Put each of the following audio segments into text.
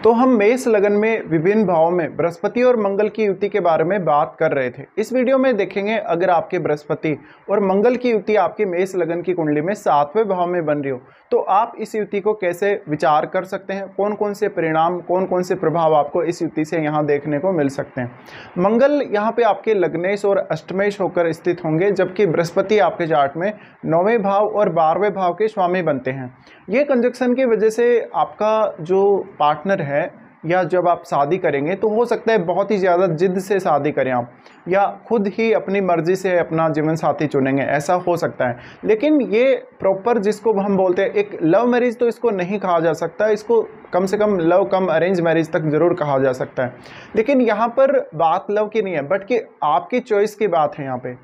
तो हम मेष लगन में विभिन्न भावों में बृहस्पति और मंगल की युति के बारे में बात कर रहे थे। इस वीडियो में देखेंगे अगर आपके बृहस्पति और मंगल की युति आपके मेष लगन की कुंडली में 7वें भाव में बन रही हो तो आप इस युति को कैसे विचार कर सकते हैं, कौन कौन से परिणाम, कौन कौन से प्रभाव आपको इस युति से यहाँ देखने को मिल सकते हैं। मंगल यहाँ पे आपके लग्नेश और अष्टमेश होकर स्थित होंगे, जबकि बृहस्पति आपके चार्ट में 9वें भाव और 12वें भाव के स्वामी बनते हैं। ये कंजक्शन की वजह से आपका जो पार्टनर है या जब आप शादी करेंगे तो हो सकता है बहुत ही ज़्यादा जिद से शादी करें आप, या खुद ही अपनी मर्जी से अपना जीवन साथी चुनेंगे, ऐसा हो सकता है। लेकिन ये प्रॉपर जिसको हम बोलते हैं एक लव मैरिज तो इसको नहीं कहा जा सकता, इसको कम से कम लव कम अरेंज मैरिज तक ज़रूर कहा जा सकता है। लेकिन यहाँ पर बात लव की नहीं है बट कि आपकी चॉइस की बात है।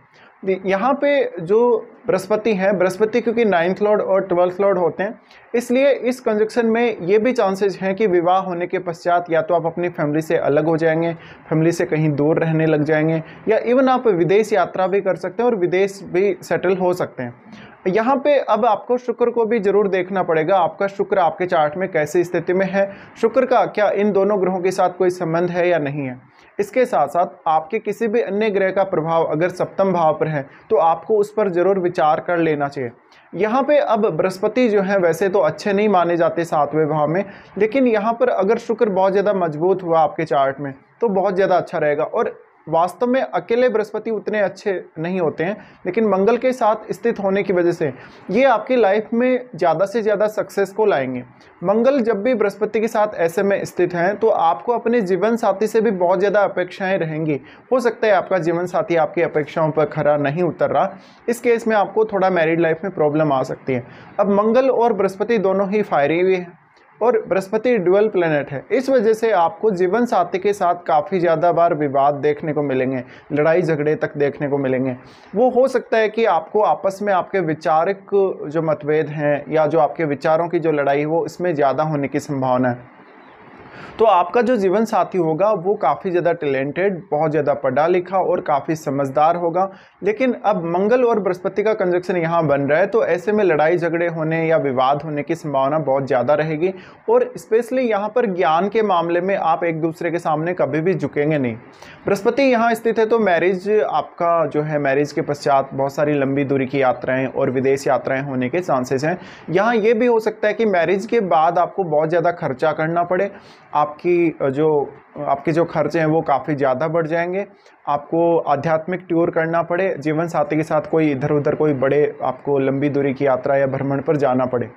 यहाँ पे जो बृहस्पति है, बृहस्पति क्योंकि 9th लॉर्ड और 12th लॉर्ड होते हैं, इसलिए इस कंजक्शन में ये भी चांसेस हैं कि विवाह होने के पश्चात या तो आप अपनी फैमिली से अलग हो जाएंगे, फैमिली से कहीं दूर रहने लग जाएंगे, या इवन आप विदेश यात्रा भी कर सकते हैं और विदेश भी सेटल हो सकते हैं। यहाँ पे अब आपको शुक्र को भी जरूर देखना पड़ेगा, आपका शुक्र आपके चार्ट में कैसी स्थिति में है, शुक्र का क्या इन दोनों ग्रहों के साथ कोई संबंध है या नहीं है। इसके साथ साथ आपके किसी भी अन्य ग्रह का प्रभाव अगर सप्तम भाव पर है तो आपको उस पर जरूर विचार कर लेना चाहिए। यहाँ पे अब बृहस्पति जो है वैसे तो अच्छे नहीं माने जाते 7वें भाव में, लेकिन यहाँ पर अगर शुक्र बहुत ज़्यादा मजबूत हुआ आपके चार्ट में तो बहुत ज़्यादा अच्छा रहेगा। और वास्तव में अकेले बृहस्पति उतने अच्छे नहीं होते हैं, लेकिन मंगल के साथ स्थित होने की वजह से ये आपकी लाइफ में ज़्यादा से ज़्यादा सक्सेस को लाएंगे। मंगल जब भी बृहस्पति के साथ ऐसे में स्थित हैं तो आपको अपने जीवन साथी से भी बहुत ज़्यादा अपेक्षाएं रहेंगी। हो सकता है आपका जीवन साथी आपकी अपेक्षाओं पर खरा नहीं उतर रहा, इस केस में आपको थोड़ा मैरिड लाइफ में प्रॉब्लम आ सकती है। अब मंगल और बृहस्पति दोनों ही फायरी हुए हैं और बृहस्पति ड्यूअल प्लैनेट है, इस वजह से आपको जीवन साथी के साथ काफ़ी ज़्यादा बार विवाद देखने को मिलेंगे, लड़ाई झगड़े तक देखने को मिलेंगे। वो हो सकता है कि आपको आपस में आपके विचारिक जो मतभेद हैं या जो आपके विचारों की जो लड़ाई वो इसमें ज़्यादा होने की संभावना है। तो आपका जो जीवन साथी होगा वो काफ़ी ज़्यादा टैलेंटेड, बहुत ज़्यादा पढ़ा लिखा और काफ़ी समझदार होगा। लेकिन अब मंगल और बृहस्पति का कंजक्शन यहाँ बन रहा है तो ऐसे में लड़ाई झगड़े होने या विवाद होने की संभावना बहुत ज़्यादा रहेगी। और स्पेशली यहाँ पर ज्ञान के मामले में आप एक दूसरे के सामने कभी भी झुकेंगे नहीं। बृहस्पति यहाँ स्थित है तो मैरिज आपका जो है, मैरिज के पश्चात बहुत सारी लंबी दूरी की यात्राएँ और विदेश यात्राएँ होने के चांसेस हैं। यहाँ ये भी हो सकता है कि मैरिज के बाद आपको बहुत ज़्यादा खर्चा करना पड़े, आपके जो खर्चे हैं वो काफ़ी ज़्यादा बढ़ जाएंगे, आपको आध्यात्मिक टूर करना पड़े, जीवन साथी के साथ कोई इधर उधर कोई बड़े आपको लंबी दूरी की यात्रा या भ्रमण पर जाना पड़े।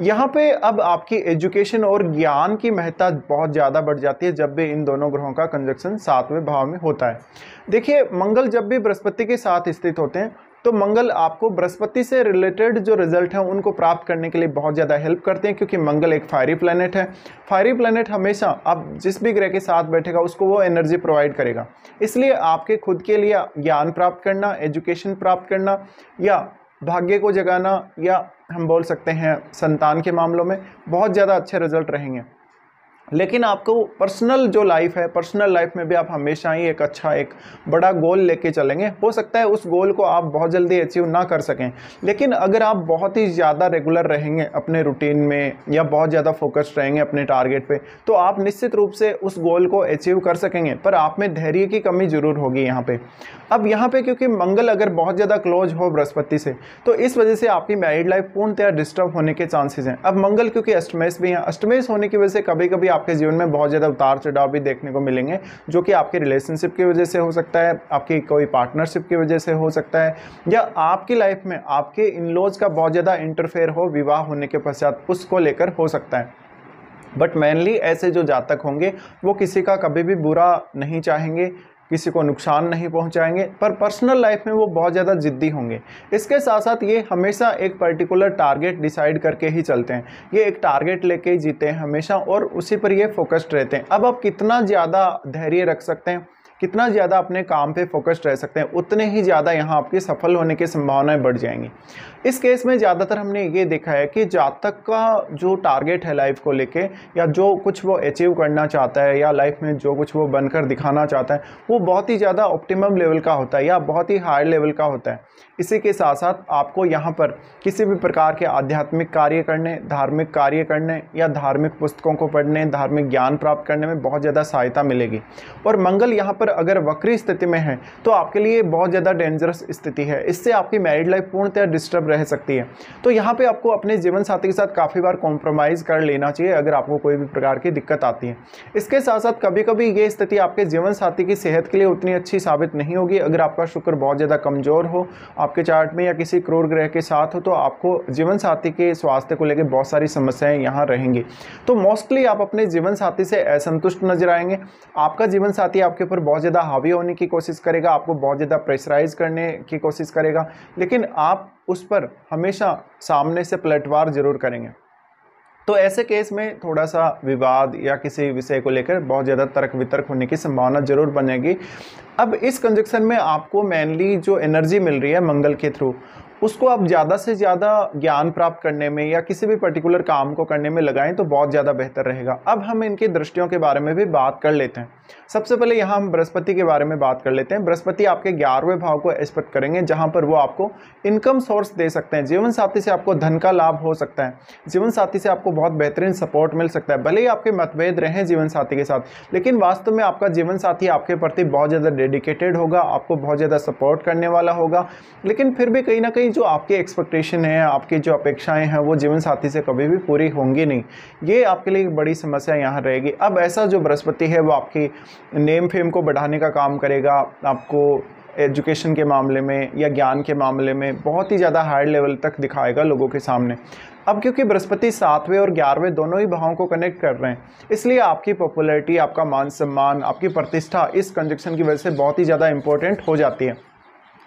यहाँ पे अब आपकी एजुकेशन और ज्ञान की महत्ता बहुत ज़्यादा बढ़ जाती है जब भी इन दोनों ग्रहों का कंजक्शन 7वें भाव में होता है। देखिए, मंगल जब भी बृहस्पति के साथ स्थित होते हैं तो मंगल आपको बृहस्पति से रिलेटेड जो रिजल्ट हैं उनको प्राप्त करने के लिए बहुत ज़्यादा हेल्प करते हैं, क्योंकि मंगल एक फायरी प्लैनेट है। फायरी प्लैनेट हमेशा आप जिस भी ग्रह के साथ बैठेगा उसको वो एनर्जी प्रोवाइड करेगा। इसलिए आपके खुद के लिए ज्ञान प्राप्त करना, एजुकेशन प्राप्त करना या भाग्य को जगाना, या हम बोल सकते हैं संतान के मामलों में बहुत ज़्यादा अच्छे रिजल्ट रहेंगे। लेकिन आपको पर्सनल जो लाइफ है, पर्सनल लाइफ में भी आप हमेशा ही एक अच्छा एक बड़ा गोल लेके चलेंगे। हो सकता है उस गोल को आप बहुत जल्दी अचीव ना कर सकें, लेकिन अगर आप बहुत ही ज़्यादा रेगुलर रहेंगे अपने रूटीन में या बहुत ज़्यादा फोकस्ड रहेंगे अपने टारगेट पे तो आप निश्चित रूप से उस गोल को अचीव कर सकेंगे। पर आप में धैर्य की कमी ज़रूर होगी यहाँ पे। अब यहाँ पे क्योंकि मंगल अगर बहुत ज़्यादा क्लोज हो बृहस्पति से तो इस वजह से आपकी मैरिड लाइफ पूर्णतः डिस्टर्ब होने के चांसेस हैं। अब मंगल क्योंकि अष्टमेश भी हैं, अष्टमेश होने की वजह से कभी कभी आपके जीवन में बहुत ज़्यादा उतार चढ़ाव भी देखने को मिलेंगे, जो कि आपके रिलेशनशिप की वजह से हो सकता है, आपकी कोई पार्टनरशिप की वजह से हो सकता है, या आपकी लाइफ में आपके इन लॉज का बहुत ज़्यादा इंटरफेयर हो विवाह होने के पश्चात, उसको लेकर हो सकता है। बट मेनली ऐसे जो जातक होंगे वो किसी का कभी भी बुरा नहीं चाहेंगे, किसी को नुकसान नहीं पहुंचाएंगे, पर पर्सनल लाइफ में वो बहुत ज़्यादा जिद्दी होंगे। इसके साथ साथ ये हमेशा एक पर्टिकुलर टारगेट डिसाइड करके ही चलते हैं, ये एक टारगेट लेके ही जीते हैं हमेशा और उसी पर ये फोकस्ड रहते हैं। अब आप कितना ज़्यादा धैर्य रख सकते हैं, कितना ज़्यादा अपने काम पे फोकस्ड रह सकते हैं, उतने ही ज़्यादा यहाँ आपकी सफल होने की संभावनाएं बढ़ जाएंगी। इस केस में ज़्यादातर हमने ये देखा है कि जातक का जो टारगेट है लाइफ को लेके, या जो कुछ वो अचीव करना चाहता है, या लाइफ में जो कुछ वो बनकर दिखाना चाहता है, वो बहुत ही ज़्यादा ऑप्टिमम लेवल का होता है या बहुत ही हाई लेवल का होता है। इसी के साथ साथ आपको यहाँ पर किसी भी प्रकार के आध्यात्मिक कार्य करने, धार्मिक कार्य करने या धार्मिक पुस्तकों को पढ़ने, धार्मिक ज्ञान प्राप्त करने में बहुत ज़्यादा सहायता मिलेगी। और मंगल यहाँ पर अगर वक्री स्थिति में है तो आपके लिए बहुत ज़्यादा डेंजरस स्थिति है। इससे आपकी मैरिड लाइफ पूर्णतः डिस्टर्ब रह सकती है। तो यहाँ पे आपको अपने जीवन साथी के साथ काफ़ी बार कॉम्प्रोमाइज़ कर लेना चाहिए अगर आपको कोई भी प्रकार की दिक्कत आती है। इसके साथ साथ कभी कभी ये स्थिति आपके जीवन साथी की सेहत के लिए उतनी अच्छी साबित नहीं होगी। अगर आपका शुक्र बहुत ज़्यादा कमज़ोर हो आपके चार्ट में या किसी क्रूर ग्रह के साथ हो तो आपको जीवन साथी के स्वास्थ्य को लेकर बहुत सारी समस्याएं यहाँ रहेंगी। तो मोस्टली आप अपने जीवन साथी से असंतुष्ट नजर आएंगे। आपका जीवन साथी आपके ऊपर बहुत ज़्यादा हावी होने की कोशिश करेगा, आपको बहुत ज़्यादा प्रेशराइज करने की कोशिश करेगा, लेकिन आप उस पर हमेशा सामने से पलटवार जरूर करेंगे। तो ऐसे केस में थोड़ा सा विवाद या किसी विषय को लेकर बहुत ज़्यादा तर्क वितर्क होने की संभावना जरूर बनेगी। अब इस कंजक्शन में आपको मेनली जो एनर्जी मिल रही है मंगल के थ्रू, उसको आप ज़्यादा से ज़्यादा ज्ञान प्राप्त करने में या किसी भी पर्टिकुलर काम को करने में लगाएं तो बहुत ज़्यादा बेहतर रहेगा। अब हम इनकी दृष्टियों के बारे में भी बात कर लेते हैं। सबसे पहले यहाँ हम बृहस्पति के बारे में बात कर लेते हैं। बृहस्पति आपके 11वें भाव को एस्पेक्ट करेंगे, जहाँ पर वो आपको इनकम सोर्स दे सकते हैं। जीवन साथी से आपको धन का लाभ हो सकता है, जीवन साथी से आपको बहुत बेहतरीन सपोर्ट मिल सकता है। भले ही आपके मतभेद रहें जीवन साथी के साथ, लेकिन वास्तव में आपका जीवन साथी आपके प्रति बहुत ज़्यादा डेडिकेटेड होगा, आपको बहुत ज़्यादा सपोर्ट करने वाला होगा। लेकिन फिर भी कहीं ना कहीं जो आपकी एक्सपेक्टेशन है, आपकी जो अपेक्षाएं हैं, वो जीवन साथी से कभी भी पूरी होंगी नहीं। ये आपके लिए एक बड़ी समस्या यहाँ रहेगी। अब ऐसा जो बृहस्पति है वो आपकी नेम फेम को बढ़ाने का काम करेगा, आपको एजुकेशन के मामले में या ज्ञान के मामले में बहुत ही ज़्यादा हाई लेवल तक दिखाएगा लोगों के सामने। अब क्योंकि बृहस्पति 7वें और 11वें दोनों ही भावों को कनेक्ट कर रहे हैं, इसलिए आपकी पॉपुलैरिटी, आपका मान सम्मान, आपकी प्रतिष्ठा इस कंजक्शन की वजह से बहुत ही ज़्यादा इंपॉर्टेंट हो जाती है।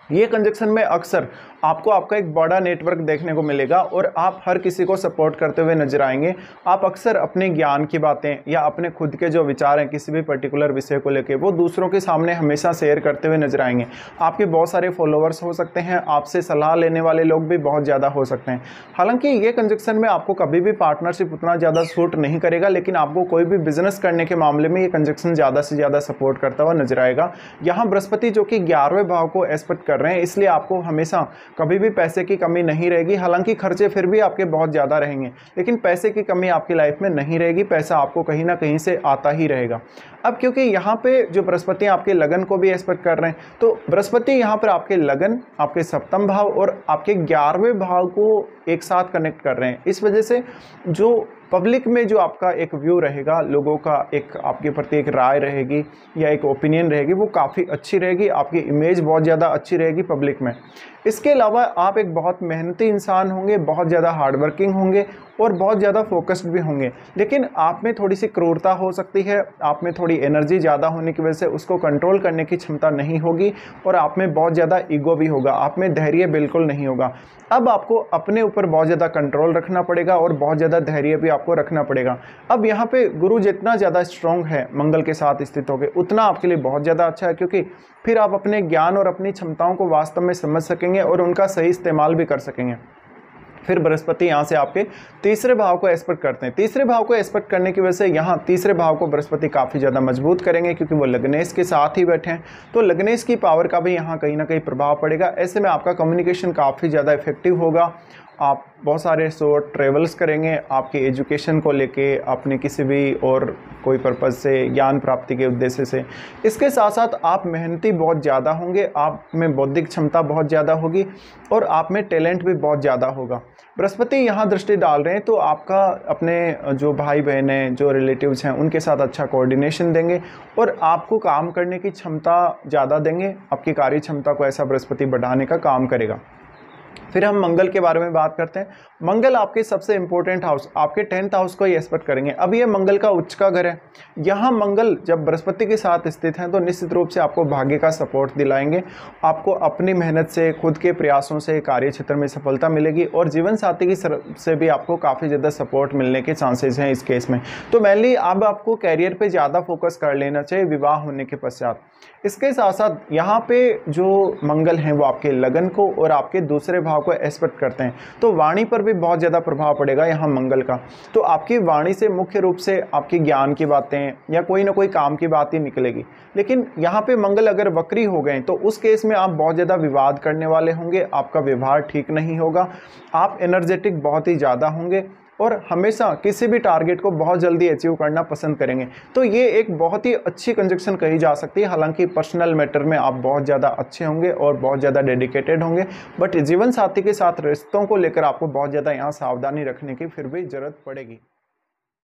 ये कंजक्शन में अक्सर आपको आपका एक बड़ा नेटवर्क देखने को मिलेगा और आप हर किसी को सपोर्ट करते हुए नजर आएंगे। आप अक्सर अपने ज्ञान की बातें या अपने खुद के जो विचार हैं किसी भी पर्टिकुलर विषय को लेकर, वो दूसरों के सामने हमेशा शेयर करते हुए नजर आएंगे। आपके बहुत सारे फॉलोअर्स हो सकते हैं, आपसे सलाह लेने वाले लोग भी बहुत ज़्यादा हो सकते हैं। हालांकि ये कंजक्शन में आपको कभी भी पार्टनरशिप उतना ज़्यादा सूट नहीं करेगा, लेकिन आपको कोई भी बिजनेस करने के मामले में ये कंजक्शन ज़्यादा से ज़्यादा सपोर्ट करता हुआ नजर आएगा। यहाँ बृहस्पति जो कि 11वें भाव को एस्पेक्ट कर रहे हैं, इसलिए आपको हमेशा कभी भी पैसे की कमी नहीं रहेगी। हालांकि खर्चे फिर भी आपके बहुत ज़्यादा रहेंगे, लेकिन पैसे की कमी आपकी लाइफ में नहीं रहेगी। पैसा आपको कहीं ना कहीं से आता ही रहेगा। अब क्योंकि यहाँ पे जो बृहस्पति आपके लगन को भी एस्पेक्ट कर रहे हैं, तो बृहस्पति यहाँ पर आपके लगन, आपके सप्तम भाव और आपके 11वें भाव को एक साथ कनेक्ट कर रहे हैं। इस वजह से जो पब्लिक में जो आपका एक व्यू रहेगा, लोगों का एक आपके प्रति एक राय रहेगी या एक ओपिनियन रहेगी, वो काफ़ी अच्छी रहेगी। आपकी इमेज बहुत ज़्यादा अच्छी रहेगी पब्लिक में। इसके अलावा आप एक बहुत मेहनती इंसान होंगे, बहुत ज़्यादा हार्डवर्किंग होंगे और बहुत ज़्यादा फोकस्ड भी होंगे। लेकिन आप में थोड़ी सी क्रूरता हो सकती है, आप में थोड़ी एनर्जी ज़्यादा होने की वजह से उसको कंट्रोल करने की क्षमता नहीं होगी और आप में बहुत ज़्यादा ईगो भी होगा, आप में धैर्य बिल्कुल नहीं होगा। अब आपको अपने ऊपर बहुत ज़्यादा कंट्रोल रखना पड़ेगा और बहुत ज़्यादा धैर्य भी आपको रखना पड़ेगा। अब यहाँ पे गुरु जितना ज़्यादा स्ट्रॉन्ग है मंगल के साथ स्थित होकर, उतना आपके लिए बहुत ज़्यादा अच्छा है, क्योंकि फिर आप अपने ज्ञान और अपनी क्षमताओं को वास्तव में समझ सकेंगे और उनका सही इस्तेमाल भी कर सकेंगे। फिर बृहस्पति यहाँ से आपके तीसरे भाव को एस्पेक्ट करते हैं। तीसरे भाव को एस्पेक्ट करने की वजह से यहाँ तीसरे भाव को बृहस्पति काफ़ी ज़्यादा मजबूत करेंगे, क्योंकि वो लग्नेश के साथ ही बैठे हैं। तो लग्नेश की पावर का भी यहाँ कहीं ना कहीं प्रभाव पड़ेगा। ऐसे में आपका कम्युनिकेशन काफ़ी ज़्यादा इफेक्टिव होगा। आप बहुत सारे शॉर्ट ट्रेवल्स करेंगे आपकी एजुकेशन को लेके, अपने किसी भी और कोई पर्पज़ से, ज्ञान प्राप्ति के उद्देश्य से। इसके साथ साथ आप मेहनती बहुत ज़्यादा होंगे, आप में बौद्धिक क्षमता बहुत ज़्यादा होगी और आप में टैलेंट भी बहुत ज़्यादा होगा। बृहस्पति यहाँ दृष्टि डाल रहे हैं तो आपका अपने जो भाई बहन हैं, जो रिलेटिव्स हैं, उनके साथ अच्छा कोऑर्डिनेशन देंगे और आपको काम करने की क्षमता ज़्यादा देंगे। आपकी कार्य क्षमता को ऐसा बृहस्पति बढ़ाने का काम करेगा। फिर हम मंगल के बारे में बात करते हैं। मंगल आपके सबसे इंपॉर्टेंट हाउस, आपके 10th हाउस को ही एस्पेक्ट करेंगे। अब ये मंगल का उच्च का घर है। यहाँ मंगल जब बृहस्पति के साथ स्थित हैं तो निश्चित रूप से आपको भाग्य का सपोर्ट दिलाएंगे। आपको अपनी मेहनत से, खुद के प्रयासों से कार्य क्षेत्र में सफलता मिलेगी और जीवन साथी की से भी आपको काफ़ी ज़्यादा सपोर्ट मिलने के चांसेस हैं इस केस में। तो मेनली अब आपको कैरियर पर ज़्यादा फोकस कर लेना चाहिए विवाह होने के पश्चात। इसके साथ साथ यहाँ पे जो मंगल हैं वो आपके लगन को और आपके दूसरे भाव को एस्पेक्ट करते हैं, तो वाणी पर भी बहुत ज़्यादा प्रभाव पड़ेगा यहाँ मंगल का। तो आपकी वाणी से मुख्य रूप से आपकी ज्ञान की बातें या कोई ना कोई काम की बात ही निकलेगी। लेकिन यहाँ पे मंगल अगर वक्री हो गए तो उस केस में आप बहुत ज़्यादा विवाद करने वाले होंगे, आपका व्यवहार ठीक नहीं होगा, आप एनर्जेटिक बहुत ही ज़्यादा होंगे और हमेशा किसी भी टारगेट को बहुत जल्दी अचीव करना पसंद करेंगे। तो ये एक बहुत ही अच्छी कंजक्शन कही जा सकती है। हालांकि पर्सनल मैटर में आप बहुत ज़्यादा अच्छे होंगे और बहुत ज़्यादा डेडिकेटेड होंगे, बट जीवन साथी के साथ रिश्तों को लेकर आपको बहुत ज़्यादा यहाँ सावधानी रखने की फिर भी ज़रूरत पड़ेगी।